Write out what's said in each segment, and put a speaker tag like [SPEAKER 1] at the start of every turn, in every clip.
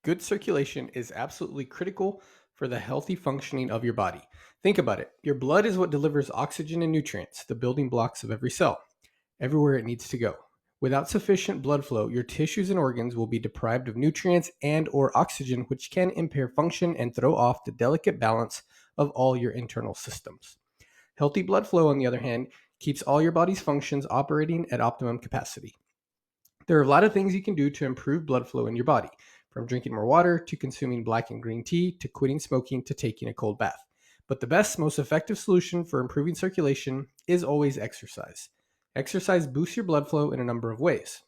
[SPEAKER 1] good circulation is absolutely critical for the healthy functioning of your body. Think about it. Your blood is what delivers oxygen and nutrients, the building blocks of every cell, everywhere it needs to go. Without sufficient blood flow, your tissues and organs will be deprived of nutrients and or oxygen, which can impair function and throw off the delicate balance of all your internal systems. Healthy blood flow, on the other hand, keeps all your body's functions operating at optimum capacity. There are a lot of things you can do to improve blood flow in your body, from drinking more water to consuming black and green tea to quitting smoking to taking a cold bath. But the best, most effective solution for improving circulation is always exercise. Exercise boosts your blood flow in a number of ways.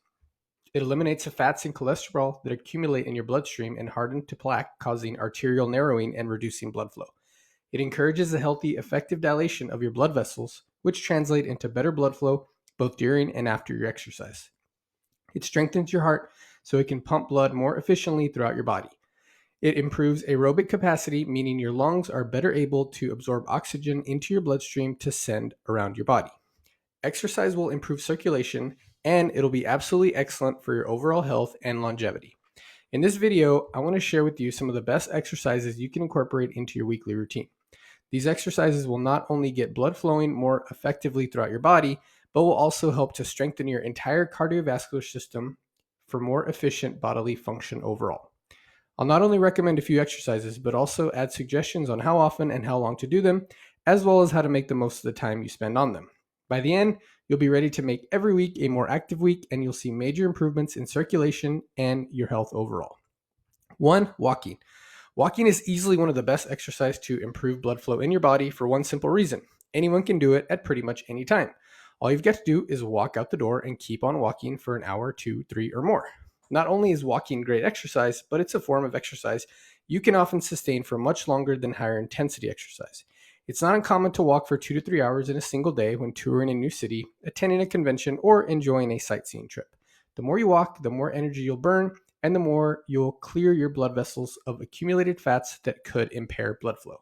[SPEAKER 1] It eliminates the fats and cholesterol that accumulate in your bloodstream and harden to plaque, causing arterial narrowing and reducing blood flow. It encourages a healthy, effective dilation of your blood vessels, which translate into better blood flow both during and after your exercise. It strengthens your heart so it can pump blood more efficiently throughout your body. It improves aerobic capacity, meaning your lungs are better able to absorb oxygen into your bloodstream to send around your body. Exercise will improve circulation, and it'll be absolutely excellent for your overall health and longevity. In this video, I want to share with you some of the best exercises you can incorporate into your weekly routine. These exercises will not only get blood flowing more effectively throughout your body, but will also help to strengthen your entire cardiovascular system for more efficient bodily function overall. I'll not only recommend a few exercises, but also add suggestions on how often and how long to do them, as well as how to make the most of the time you spend on them. By the end, you'll be ready to make every week a more active week, and you'll see major improvements in circulation and your health overall. 1. Walking. Walking is easily one of the best exercise to improve blood flow in your body for one simple reason. Anyone can do it at pretty much any time. All you've got to do is walk out the door and keep on walking for an hour, 2, 3, or more. Not only is walking great exercise, but it's a form of exercise you can often sustain for much longer than higher intensity exercise. It's not uncommon to walk for 2 to 3 hours in a single day when touring a new city, attending a convention, or enjoying a sightseeing trip. The more you walk, the more energy you'll burn, and the more you'll clear your blood vessels of accumulated fats that could impair blood flow.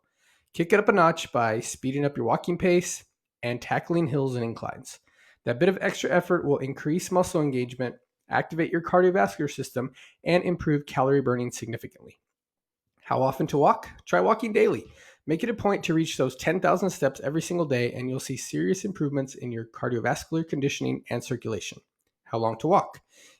[SPEAKER 1] Kick it up a notch by speeding up your walking pace and tackling hills and inclines. That bit of extra effort will increase muscle engagement, activate your cardiovascular system, and improve calorie burning significantly. How often to walk? Try walking daily. Make it a point to reach those 10,000 steps every single day, and you'll see serious improvements in your cardiovascular conditioning and circulation. How long to walk?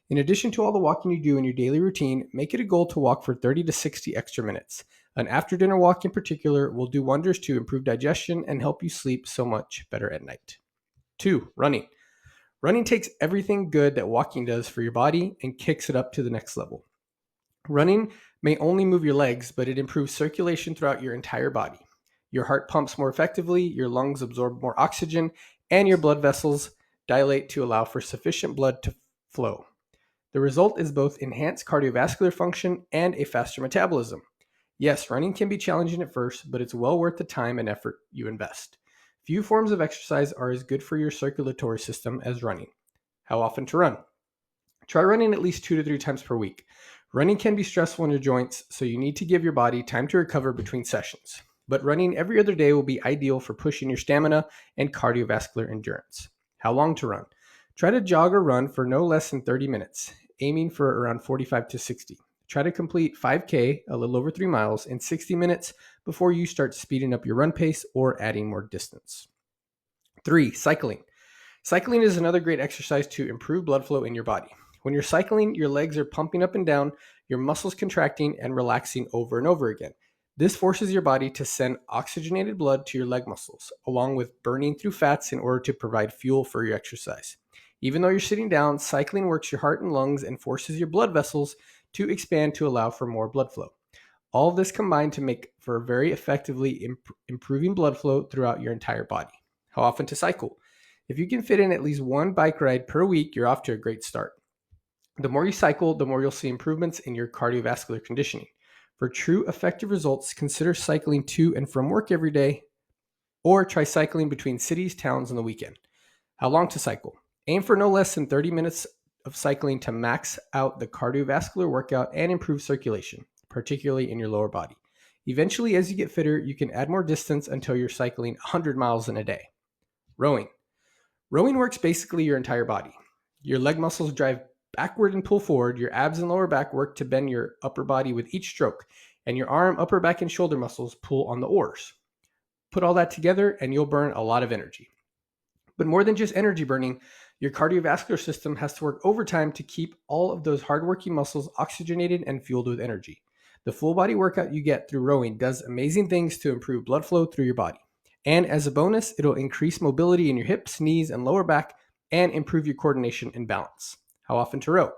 [SPEAKER 1] In addition to all the walking you do in your daily routine, make it a goal to walk for 30 to 60 extra minutes. An after dinner walk in particular will do wonders to improve digestion and help you sleep so much better at night. 2. Running. Running takes everything good that walking does for your body and kicks it up to the next level. Running may only move your legs, but it improves circulation throughout your entire body. Your heart pumps more effectively, your lungs absorb more oxygen, and your blood vessels dilate to allow for sufficient blood to flow. The result is both enhanced cardiovascular function and a faster metabolism. Yes, running can be challenging at first, but it's well worth the time and effort you invest. Few forms of exercise are as good for your circulatory system as running. How often to run? Try running at least 2 to 3 times per week. Running can be stressful on your joints, so you need to give your body time to recover between sessions. But running every other day will be ideal for pushing your stamina and cardiovascular endurance. How long to run? Try to jog or run for no less than 30 minutes, aiming for around 45 to 60. Try to complete 5K, a little over 3 miles, in 60 minutes before you start speeding up your run pace or adding more distance. 3. Cycling. Cycling is another great exercise to improve blood flow in your body. When you're cycling, your legs are pumping up and down, your muscles contracting and relaxing over and over again. This forces your body to send oxygenated blood to your leg muscles, along with burning through fats in order to provide fuel for your exercise. Even though you're sitting down, cycling works your heart and lungs and forces your blood vessels to expand to allow for more blood flow. All of this combined to make for very effectively improving blood flow throughout your entire body. How often to cycle? If you can fit in at least one bike ride per week, you're off to a great start. The more you cycle, the more you'll see improvements in your cardiovascular conditioning. For true effective results, consider cycling to and from work every day, or try cycling between cities, towns on the weekend. How long to cycle? Aim for no less than 30 minutes of cycling to max out the cardiovascular workout and improve circulation, particularly in your lower body. Eventually, as you get fitter, you can add more distance until you're cycling 100 miles in a day. Rowing. Rowing works basically your entire body. Your leg muscles drive backward and pull forward. Your abs and lower back work to bend your upper body with each stroke, and your arm, upper back, and shoulder muscles pull on the oars. Put all that together, and you'll burn a lot of energy. But more than just energy burning, your cardiovascular system has to work overtime to keep all of those hardworking muscles oxygenated and fueled with energy. The full body workout you get through rowing does amazing things to improve blood flow through your body. And as a bonus, it'll increase mobility in your hips, knees, and lower back and improve your coordination and balance. How often to row?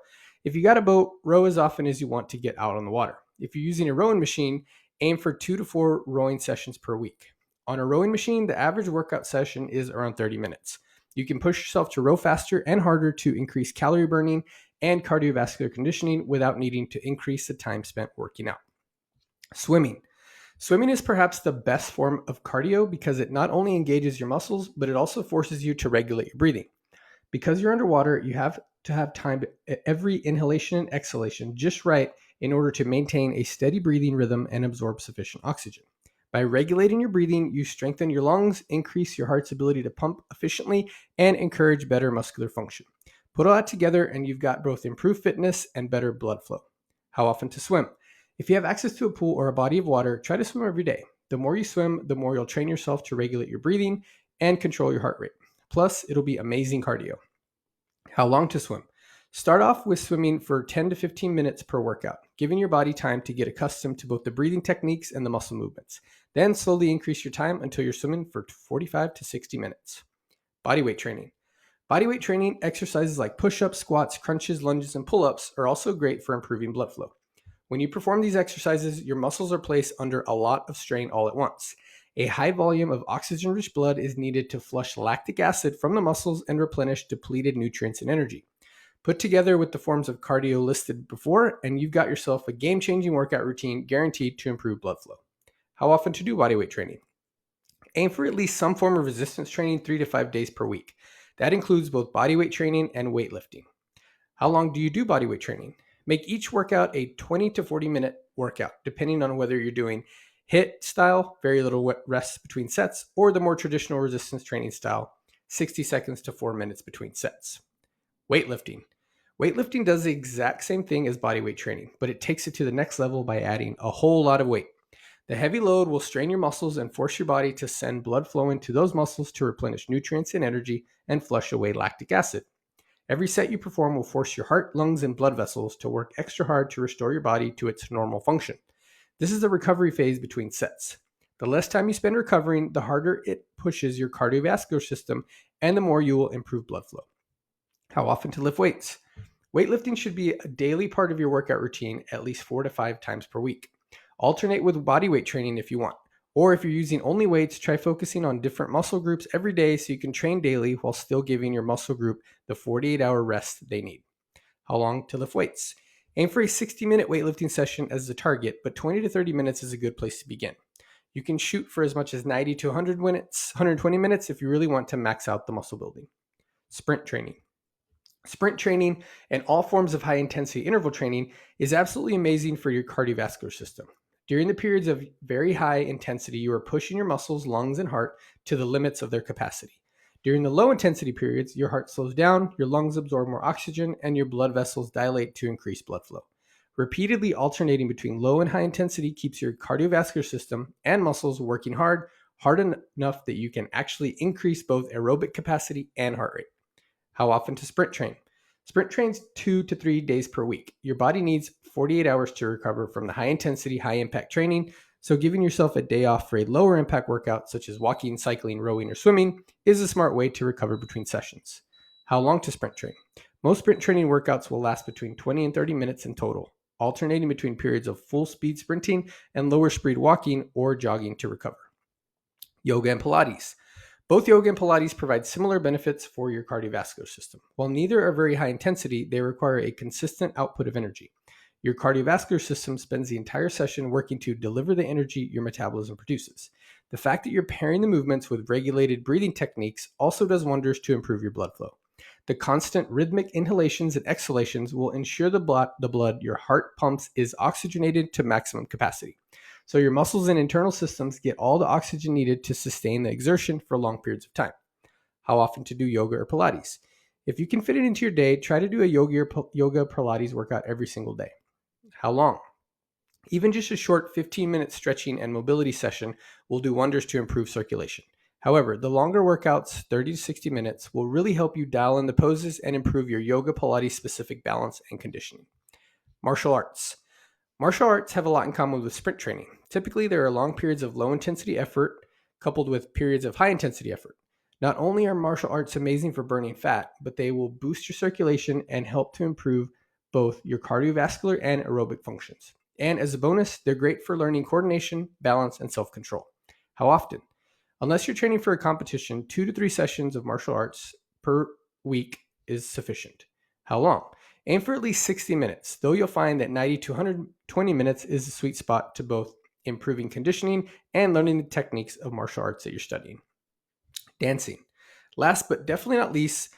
[SPEAKER 1] If you got a boat, row as often as you want to get out on the water. If you're using a rowing machine, aim for 2 to 4 rowing sessions per week. On a rowing machine, the average workout session is around 30 minutes. You can push yourself to row faster and harder to increase calorie burning and cardiovascular conditioning without needing to increase the time spent working out. Swimming. Swimming is perhaps the best form of cardio because it not only engages your muscles, but it also forces you to regulate your breathing. Because you're underwater, you have to have time at every inhalation and exhalation just right in order to maintain a steady breathing rhythm and absorb sufficient oxygen. By regulating your breathing, you strengthen your lungs, increase your heart's ability to pump efficiently, and encourage better muscular function. Put all that together, and you've got both improved fitness and better blood flow. How often to swim? If you have access to a pool or a body of water, try to swim every day. The more you swim, the more you'll train yourself to regulate your breathing and control your heart rate. Plus, it'll be amazing cardio. How long to swim? Start off with swimming for 10 to 15 minutes per workout, giving your body time to get accustomed to both the breathing techniques and the muscle movements. Then slowly increase your time until you're swimming for 45 to 60 minutes. Bodyweight training. Bodyweight training exercises like push-ups, squats, crunches, lunges, and pull-ups are also great for improving blood flow. When you perform these exercises, your muscles are placed under a lot of strain all at once. A high volume of oxygen-rich blood is needed to flush lactic acid from the muscles and replenish depleted nutrients and energy. Put together with the forms of cardio listed before, and you've got yourself a game-changing workout routine guaranteed to improve blood flow. How often to do bodyweight training? Aim for at least some form of resistance training 3 to 5 days per week. That includes both bodyweight training and weightlifting. How long do you do bodyweight training? Make each workout a 20 to 40 minute workout, depending on whether you're doing HIIT style, very little rest between sets, or the more traditional resistance training style, 60 seconds to 4 minutes between sets. Weightlifting. Weightlifting does the exact same thing as bodyweight training, but it takes it to the next level by adding a whole lot of weight. The heavy load will strain your muscles and force your body to send blood flowing to those muscles to replenish nutrients and energy and flush away lactic acid. Every set you perform will force your heart, lungs, and blood vessels to work extra hard to restore your body to its normal function. This is the recovery phase between sets. The less time you spend recovering, the harder it pushes your cardiovascular system, and the more you will improve blood flow. How often to lift weights? Weightlifting should be a daily part of your workout routine at least 4 to 5 times per week. Alternate with bodyweight training if you want. Or if you're using only weights, try focusing on different muscle groups every day so you can train daily while still giving your muscle group the 48-hour rest they need. How long to lift weights? Aim for a 60-minute weightlifting session as the target, but 20 to 30 minutes is a good place to begin. You can shoot for as much as 90 to 120 minutes if you really want to max out the muscle building. Sprint training. Sprint training and all forms of high-intensity interval training is absolutely amazing for your cardiovascular system. During the periods of very high intensity, you are pushing your muscles, lungs, and heart to the limits of their capacity. During the low intensity periods, your heart slows down, your lungs absorb more oxygen, and your blood vessels dilate to increase blood flow. Repeatedly alternating between low and high intensity keeps your cardiovascular system and muscles working hard enough that you can actually increase both aerobic capacity and heart rate. How often to sprint train? Sprint trains 2 to 3 days per week. Your body needs 48 hours to recover from the high intensity, high impact training, so giving yourself a day off for a lower impact workout such as walking, cycling, rowing, or swimming is a smart way to recover between sessions. How long to sprint train? Most sprint training workouts will last between 20 and 30 minutes in total, alternating between periods of full speed sprinting and lower speed walking or jogging to recover. Yoga and Pilates. Both yoga and Pilates provide similar benefits for your cardiovascular system. While neither are very high intensity, they require a consistent output of energy. Your cardiovascular system spends the entire session working to deliver the energy your metabolism produces. The fact that you're pairing the movements with regulated breathing techniques also does wonders to improve your blood flow. The constant rhythmic inhalations and exhalations will ensure the blood your heart pumps is oxygenated to maximum capacity. So your muscles and internal systems get all the oxygen needed to sustain the exertion for long periods of time. How often to do yoga or Pilates? If you can fit it into your day, try to do a yoga Pilates workout every single day. How long? Even just a short 15-minute stretching and mobility session will do wonders to improve circulation. However, the longer workouts, 30 to 60 minutes, will really help you dial in the poses and improve your yoga Pilates specific balance and conditioning. Martial arts. Martial arts have a lot in common with sprint training. Typically, there are long periods of low intensity effort coupled with periods of high intensity effort. Not only are martial arts amazing for burning fat, but they will boost your circulation and help to improve both your cardiovascular and aerobic functions. And as a bonus, they're great for learning coordination, balance, and self control. How often? Unless you're training for a competition, 2 to 3 sessions of martial arts per week is sufficient. How long? Aim for at least 60 minutes, though you'll find that 90 to 120 minutes is the sweet spot to both improving conditioning and learning the techniques of martial arts that you're studying. Dancing. Last but definitely not least,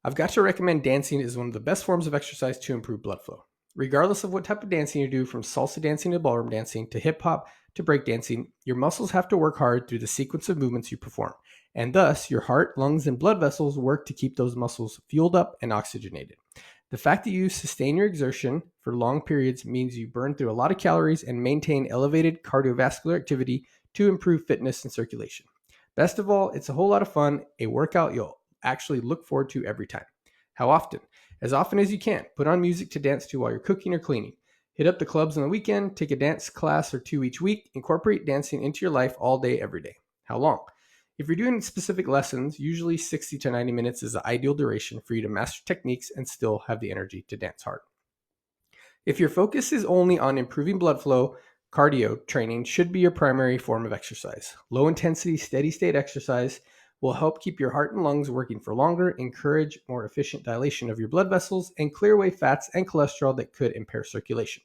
[SPEAKER 1] I've got to recommend dancing is one of the best forms of exercise to improve blood flow. Regardless of what type of dancing you do, from salsa dancing to ballroom dancing to hip hop to break dancing, your muscles have to work hard through the sequence of movements you perform. And thus, your heart, lungs, and blood vessels work to keep those muscles fueled up and oxygenated. The fact that you sustain your exertion for long periods means you burn through a lot of calories and maintain elevated cardiovascular activity to improve fitness and circulation. Best of all, it's a whole lot of fun, a workout you'll actually look forward to every time. How often? As often as you can. Put on music to dance to while you're cooking or cleaning. Hit up the clubs on the weekend, take a dance class or 2 each week, incorporate dancing into your life all day, every day. How long? If you're doing specific lessons, usually 60 to 90 minutes is the ideal duration for you to master techniques and still have the energy to dance hard. If your focus is only on improving blood flow, cardio training should be your primary form of exercise. Low intensity, steady state exercise will help keep your heart and lungs working for longer, encourage more efficient dilation of your blood vessels, and clear away fats and cholesterol that could impair circulation.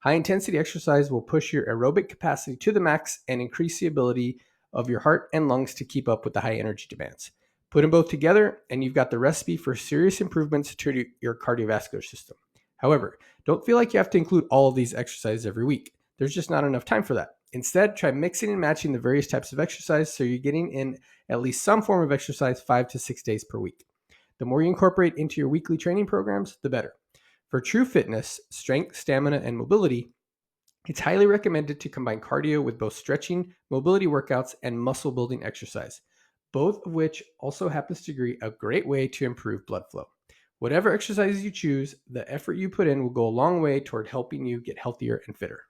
[SPEAKER 1] High intensity exercise will push your aerobic capacity to the max and increase the ability of your heart and lungs to keep up with the high energy demands. Put them both together, and you've got the recipe for serious improvements to your cardiovascular system. However, don't feel like you have to include all of these exercises every week. There's just not enough time for that. Instead, try mixing and matching the various types of exercise so you're getting in at least some form of exercise 5 to 6 days per week. The more you incorporate into your weekly training programs, the better. For true fitness, strength, stamina, and mobility, it's highly recommended to combine cardio with both stretching, mobility workouts, and muscle building exercise, both of which also happens to be a great way to improve blood flow. Whatever exercises you choose, the effort you put in will go a long way toward helping you get healthier and fitter.